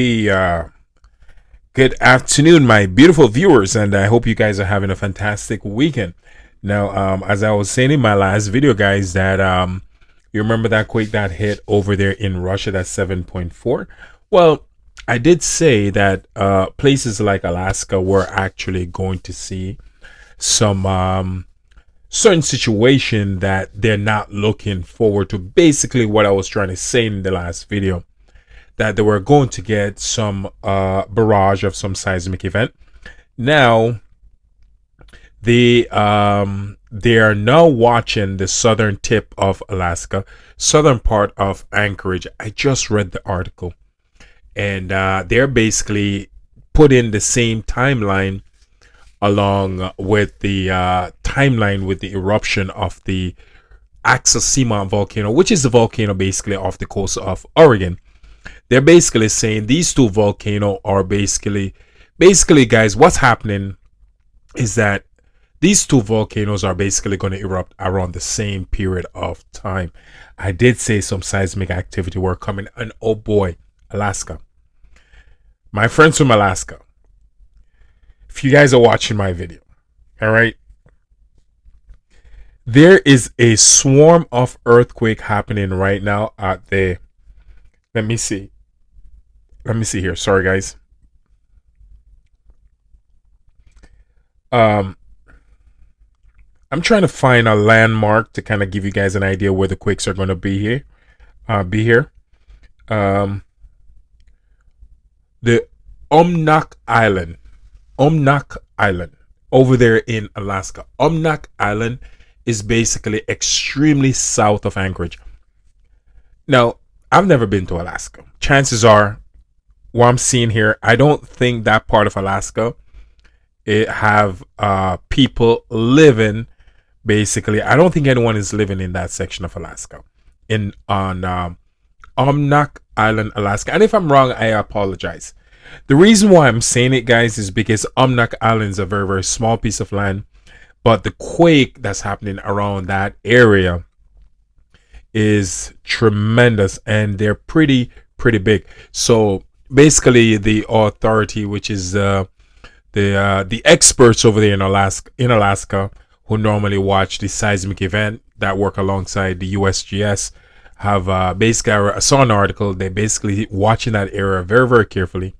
Good afternoon, my beautiful viewers, and I hope you guys are having a fantastic weekend. Now, as I was saying in my last video, guys, that you remember that quake that hit over there in Russia, that's 7.4. Well, I did say that places like Alaska were actually going to see some certain situation that they're not looking forward to. Basically, what I was trying to say in the last video, that they were going to get some barrage of some seismic event. Now they are now watching the southern tip of Alaska, southern part of Anchorage. I just read the article, and they're basically put in the same timeline along with the timeline with the eruption of the Axel volcano, which is the volcano basically off the coast of Oregon. They're basically saying these two volcanoes are basically guys, what's happening is that these two volcanoes are basically going to erupt around the same period of time. I did say some seismic activity were coming, and oh boy, Alaska, my friends from Alaska, if you guys are watching my video, all right, there is a swarm of earthquake happening right now out there. Let me see here. Sorry, guys. I'm trying to find a landmark to kind of give you guys an idea where the quakes are going to be here. The Umnak Island, over there in Alaska. Umnak Island is basically extremely south of Anchorage. Now, I've never been to Alaska. Chances are, what I'm seeing here, I don't think that part of Alaska it have people living. Basically, I don't think anyone is living in that section of Alaska, on Umnak Island, Alaska. And if I'm wrong, I apologize. The reason why I'm saying it, guys, is because Umnak Island is a very, very small piece of land, but the quake that's happening around that area is tremendous, and they're pretty big. So basically, the authority, which is the experts over there in Alaska, who normally watch the seismic event that work alongside the USGS, have basically, I saw an article. They're basically watching that area very, very carefully,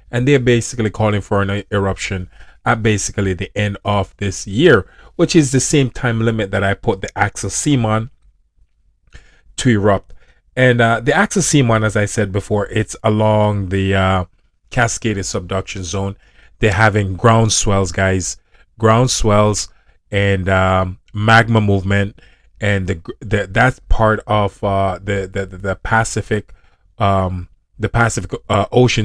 and they're basically calling for an eruption at basically the end of this year, which is the same time limit that I put the Axel to erupt. And the Axel, as I said before, it's along the cascaded subduction zone. They're having ground swells, guys, ground swells, and magma movement, and that part of the Pacific Ocean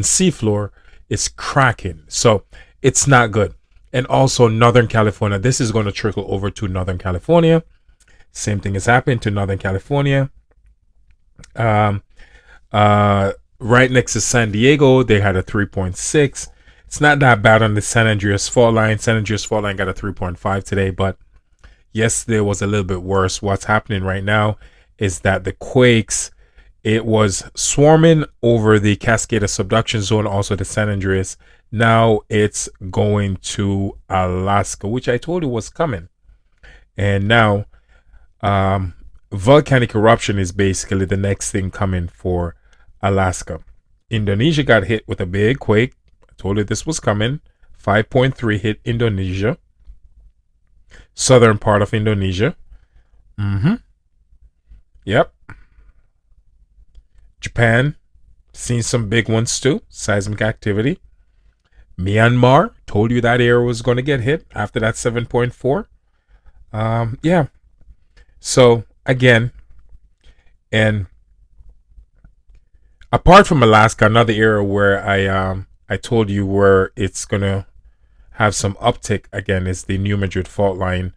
seafloor is cracking, so it's not good. And also Northern California, this is going to trickle over to Northern California. Same thing is happening to Northern California. Right next to San Diego, they had a 3.6. It's not that bad on the San Andreas fault line. San Andreas fault line got a 3.5 today, but yesterday was a little bit worse. What's happening right now is that the quakes, it was swarming over the Cascade subduction zone, also the San Andreas. Now it's going to Alaska, which I told you was coming. And now volcanic eruption is basically the next thing coming for Alaska. Indonesia got hit with a big quake. I told you this was coming. 5.3 hit Indonesia, southern part of Indonesia. Yep. Japan, seen some big ones too. Seismic activity. Myanmar, told you that area was going to get hit after that 7.4. Yeah. So again, and apart from Alaska, another area where I told you where it's gonna have some uptick again is the New Madrid fault line.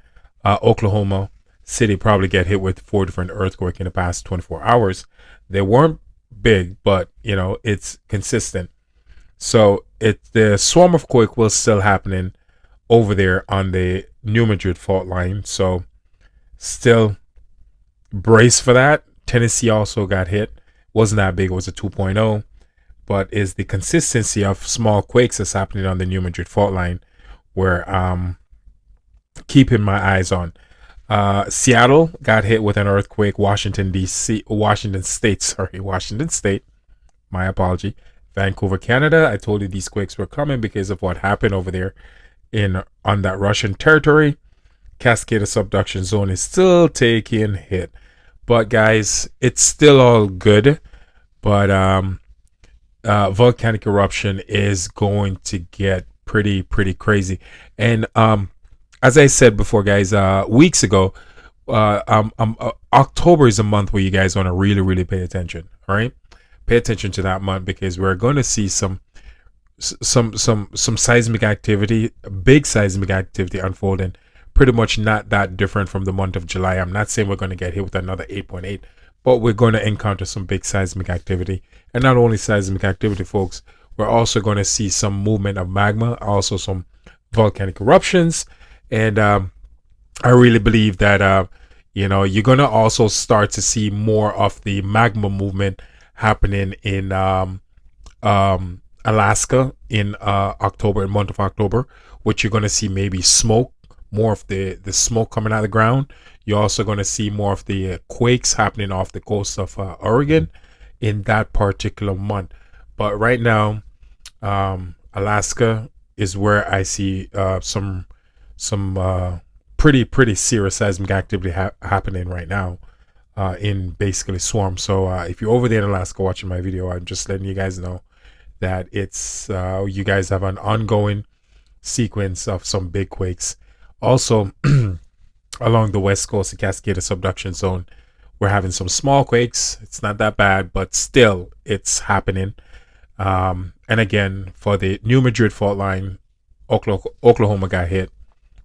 Oklahoma City probably get hit with 4 different earthquakes in the past 24 hours. They weren't big, but you know, it's consistent. So the swarm of quake will still happening over there on the New Madrid fault line. So still brace for that. Tennessee also got hit. Wasn't that big. It was a 2.0. but is the consistency of small quakes that's happening on the New Madrid fault line, where keeping my eyes on. Seattle got hit with an earthquake. Washington State. My apology. Vancouver, Canada. I told you these quakes were coming because of what happened over there on that Russian territory. Cascade subduction zone is still taking hit, but guys, it's still all good. But volcanic eruption is going to get pretty crazy, and as I said before, guys, weeks ago, October is a month where you guys want to really pay attention. All right, pay attention to that month because we're going to see some seismic activity, big seismic activity unfolding. Pretty much not that different from the month of July. I'm not saying we're going to get hit with another 8.8, but we're going to encounter some big seismic activity. And not only seismic activity, folks, we're also going to see some movement of magma, also some volcanic eruptions. And I really believe that, you're going to also start to see more of the magma movement happening in Alaska in month of October, which you're going to see maybe smoke, more of the smoke coming out of the ground. You're also going to see more of the quakes happening off the coast of Oregon in that particular month. But right now, Alaska is where I see some pretty serious seismic activity happening right now in basically swarm. So if you're over there in Alaska watching my video, I'm just letting you guys know that it's you guys have an ongoing sequence of some big quakes. Also, along the west coast, the Cascade subduction zone, we're having some small quakes. It's not that bad, but still, it's happening. And again, for the New Madrid fault line, Oklahoma got hit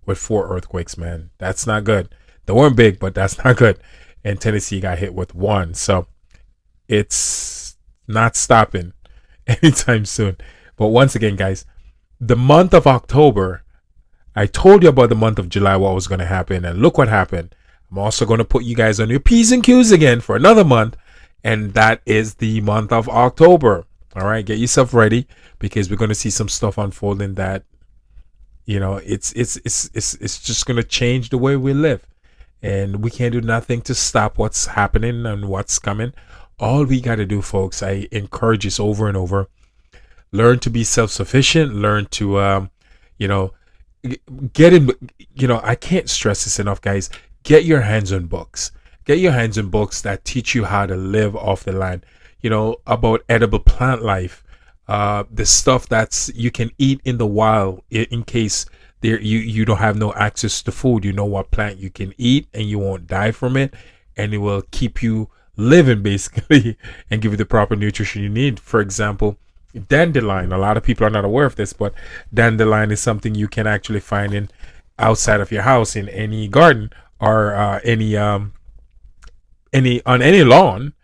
with 4 earthquakes, man. That's not good. They weren't big, but that's not good. And Tennessee got hit with 1. So it's not stopping anytime soon. But once again, guys, the month of October, I told you about the month of July, what was going to happen, and look what happened. I'm also going to put you guys on your P's and Q's again for another month, and that is the month of October. All right, get yourself ready because we're going to see some stuff unfolding that, it's just going to change the way we live, and we can't do nothing to stop what's happening and what's coming. All we got to do, folks, I encourage this over and over. Learn to be self-sufficient. Learn to, get in. I can't stress this enough, guys. Get your hands on books. Get your hands on books that teach you how to live off the land. About edible plant life. The stuff that's you can eat in the wild in case you don't have no access to food. You know what plant you can eat and you won't die from it, and it will keep you living basically and give you the proper nutrition you need. For example, dandelion. A lot of people are not aware of this, but dandelion is something you can actually find in outside of your house in any garden or any on any lawn.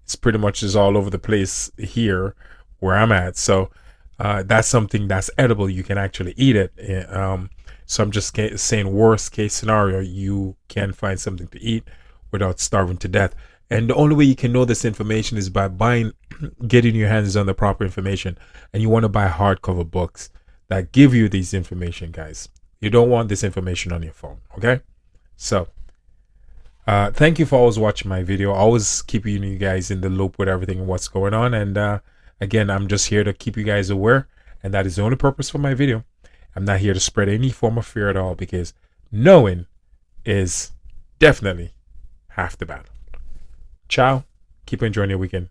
It's pretty much is all over the place here where I'm at. So that's something that's edible. You can actually eat it. So I'm just saying, worst case scenario, you can find something to eat without starving to death. And the only way you can know this information is by getting your hands on the proper information. And you want to buy hardcover books that give you these information, guys. You don't want this information on your phone, okay? So thank you for always watching my video. Always keeping you guys in the loop with everything and what's going on. And again, I'm just here to keep you guys aware, and that is the only purpose for my video. I'm not here to spread any form of fear at all, because knowing is definitely half the battle. Ciao. Keep enjoying your weekend.